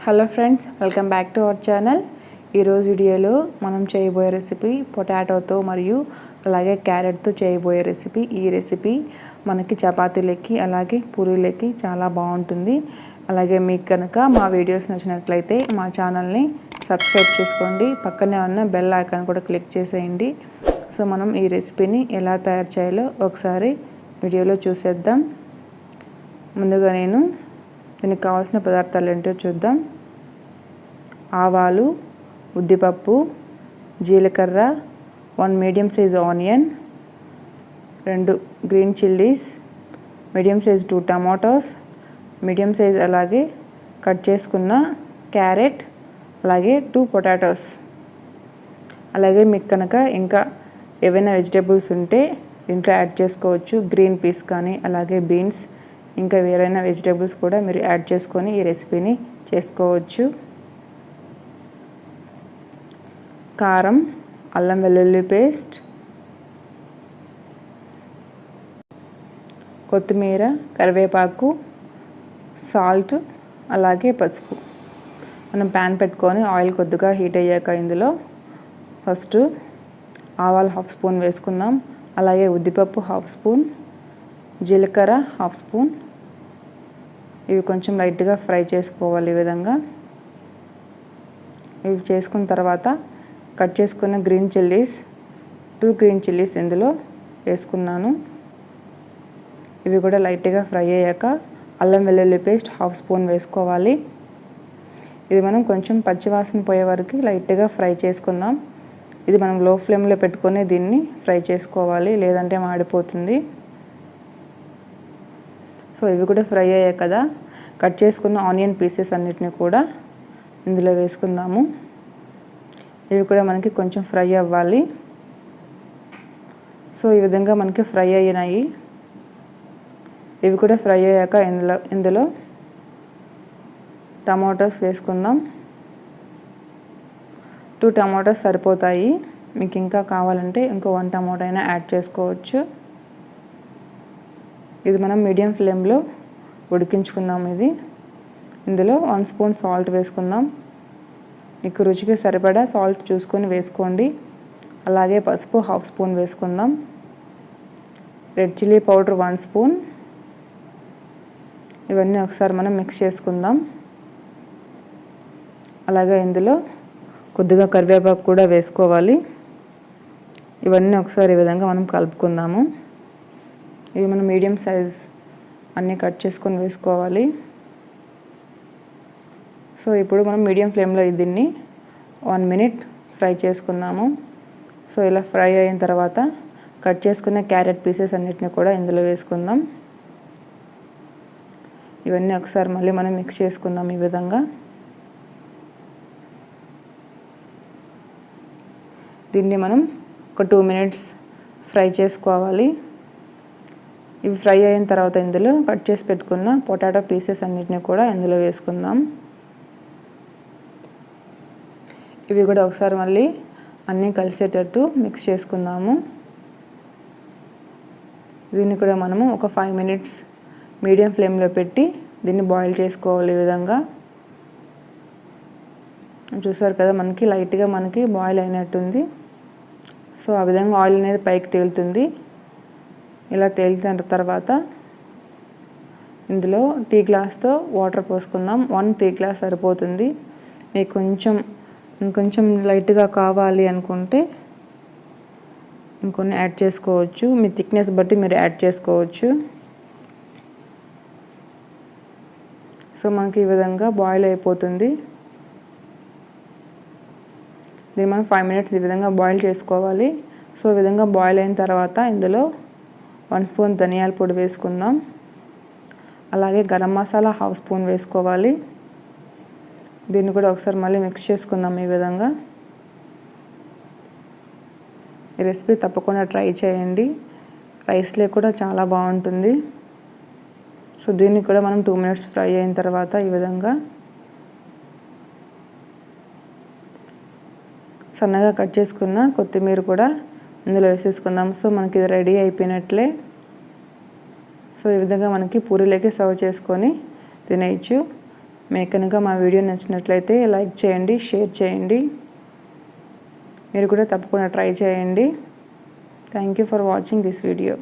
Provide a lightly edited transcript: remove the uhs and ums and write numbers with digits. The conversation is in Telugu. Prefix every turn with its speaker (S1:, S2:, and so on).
S1: Hello friends, welcome back to our channel. ఈరోజు వీడియోలో మనం చేయబోయే రెసిపీ పొటాటోతో మరియు అలాగే క్యారెట్తో చేయబోయే రెసిపీ. ఈ రెసిపీ మనకి చపాతీలకి అలాగే పూరీలకి చాలా బాగుంటుంది. అలాగే మీకు కనుక మా వీడియోస్ నచ్చినట్లయితే మా ఛానల్ని సబ్స్క్రైబ్ చేసుకోండి. పక్కనే ఉన్న బెల్ ఐకాన్ కూడా క్లిక్ చేసేయండి. సో మనం ఈ రెసిపీని ఎలా తయారు చేయాలో ఒకసారి వీడియోలో చూసేద్దాం. ముందుగా నేను దీనికి కావాల్సిన పదార్థాలు ఏంటో చూద్దాం. ఆవాలు, ఉద్దిపప్పు, జీలకర్ర, 1 medium size onion, 2 green chillies, medium size 2 tomatoes, medium size అలాగే కట్ చేసుకున్న క్యారెట్, అలాగే 2 పొటాటోస్. అలాగే మీకు కనుక ఇంకా ఏవైనా వెజిటేబుల్స్ ఉంటే దీంట్లో యాడ్ చేసుకోవచ్చు. గ్రీన్ పీస్ కానీ అలాగే బీన్స్, ఇంకా వేరైనా వెజిటేబుల్స్ కూడా మీరు యాడ్ చేసుకొని ఈ రెసిపీని చేసుకోవచ్చు. కారం, అల్లం వెల్లుల్లి పేస్ట్, కొత్తిమీర, కరివేపాకు, సాల్ట్, అలాగే పసుపు. మనం ప్యాన్ పెట్టుకొని ఆయిల్ కొద్దిగా హీట్ అయ్యాక ఇందులో ఫస్ట్ ఆవాలు 1/2 స్పూన్ వేసుకుందాం. అలాగే ఉద్దిపప్పు 1/2 స్పూన్, జీలకర్ర 1/2 స్పూన్. ఇవి కొంచెం లైట్గా ఫ్రై చేసుకోవాలి. ఈ విధంగా ఇవి చేసుకున్న తర్వాత కట్ చేసుకున్న గ్రీన్ చిల్లీస్, 2 గ్రీన్ చిల్లీస్ ఇందులో వేసుకున్నాను. ఇవి కూడా లైట్గా ఫ్రై అయ్యాక అల్లం వెల్లుల్లి పేస్ట్ 1/2 స్పూన్ వేసుకోవాలి. ఇది మనం కొంచెం పచ్చివాసన పోయే వరకు లైట్గా ఫ్రై చేసుకుందాం. ఇది మనం లో ఫ్లేమ్లో పెట్టుకొని దీన్ని ఫ్రై చేసుకోవాలి, లేదంటే మాడిపోతుంది. సో ఇవి కూడా ఫ్రై అయ్యాయి కదా, కట్ చేసుకున్న ఆనియన్ పీసెస్ అన్నిటిని కూడా ఇందులో వేసుకుందాము. ఇవి కూడా మనకి కొంచెం ఫ్రై అవ్వాలి. సో ఈ విధంగా మనకి ఫ్రై అయినాయి. ఇవి కూడా ఫ్రై అయ్యాక ఇందులో టమాటోస్ వేసుకుందాం. 2 టమాటోస్ సరిపోతాయి. మీకు ఇంకా కావాలంటే ఇంకో 1 టమాటో అయినా యాడ్ చేసుకోవచ్చు. ఇది మనం మీడియం ఫ్లేమ్లో ఉడికించుకుందాం. ఇందులో 1 స్పూన్ సాల్ట్ వేసుకుందాం. మీకు రుచికి సరిపడా సాల్ట్ చూసుకొని వేసుకోండి. అలాగే పసుపు 1/2 స్పూన్ వేసుకుందాం. Red chilli powder 1 spoon. ఇవన్నీ ఒకసారి మనం మిక్స్ చేసుకుందాం. అలాగే ఇందులో కొద్దిగా కరివేపాకు కూడా వేసుకోవాలి. ఇవన్నీ ఒకసారి ఈ విధంగా మనం కలుపుకుందాము. ఇవి మనం మీడియం సైజ్ అన్నీ కట్ చేసుకొని వేసుకోవాలి. సో ఇప్పుడు మనం మీడియం ఫ్లేమ్లో దీన్ని 1 మినిట్ ఫ్రై చేసుకుందాము. సో ఇలా ఫ్రై అయిన తర్వాత కట్ చేసుకున్న క్యారెట్ పీసెస్ అన్నిటిని కూడా ఇందులో వేసుకుందాం. ఇవన్నీ ఒకసారి మళ్ళీ మనం మిక్స్ చేసుకుందాం. ఈ విధంగా దీన్ని మనం ఒక 2 మినిట్స్ ఫ్రై చేసుకోవాలి. ఇవి ఫ్రై అయిన తర్వాత ఇందులో కట్ చేసి పెట్టుకున్న పొటాటో పీసెస్ అన్నిటిని కూడా ఇందులో వేసుకుందాం. ఇవి కూడా ఒకసారి మళ్ళీ అన్నీ కలిసేటట్టు మిక్స్ చేసుకుందాము. దీన్ని కూడా మనము ఒక 5 మినిట్స్ మీడియం ఫ్లేమ్లో పెట్టి దీన్ని బాయిల్ చేసుకోవాలి. ఈ విధంగా చూసారు కదా, మనకి లైట్గా బాయిల్ అయినట్టుంది. సో ఆ విధంగా ఆయిల్ అనేది పైకి తేలుతుంది. ఇలా తేలిన తర్వాత ఇందులో టీ గ్లాస్తో వాటర్ పోసుకుందాం. 1 టీ గ్లాస్ సరిపోతుంది. మీకు ఇంకొంచెం లైట్గా కావాలి అనుకుంటే ఇంకొన్ని యాడ్ చేసుకోవచ్చు. మీ థిక్నెస్ బట్టి మీరు యాడ్ చేసుకోవచ్చు. సో మనకి ఈ విధంగా బాయిల్ అయిపోతుంది. దీన్ని మనం 5 మినిట్స్ ఈ విధంగా బాయిల్ చేసుకోవాలి. సో ఈ విధంగా బాయిల్ అయిన తర్వాత ఇందులో 1 స్పూన్ ధనియాల పొడి వేసుకుందాం. అలాగే గరం మసాలా 1/2 స్పూన్ వేసుకోవాలి. దీన్ని కూడా ఒకసారి మళ్ళీ మిక్స్ చేసుకుందాం. ఈ విధంగా ఈ రెసిపీ తప్పకుండా ట్రై చేయండి. రైస్లో కూడా చాలా బాగుంటుంది. సో దీన్ని కూడా మనం 2 మినిట్స్ ఫ్రై అయిన తర్వాత ఈ విధంగా సన్నగా కట్ చేసుకున్న కొత్తిమీర కూడా ఇందులో వేసేసుకుందాం. సో మనకి ఇది రెడీ అయిపోయినట్లే. సో ఈ విధంగా మనకి పూరీలోకి సర్వ్ చేసుకొని తినేయచ్చు. మీకు కనుక మా వీడియో నచ్చినట్లయితే లైక్ చేయండి, షేర్ చేయండి. మీరు కూడా తప్పకుండా ట్రై చేయండి. Thank you for watching this video.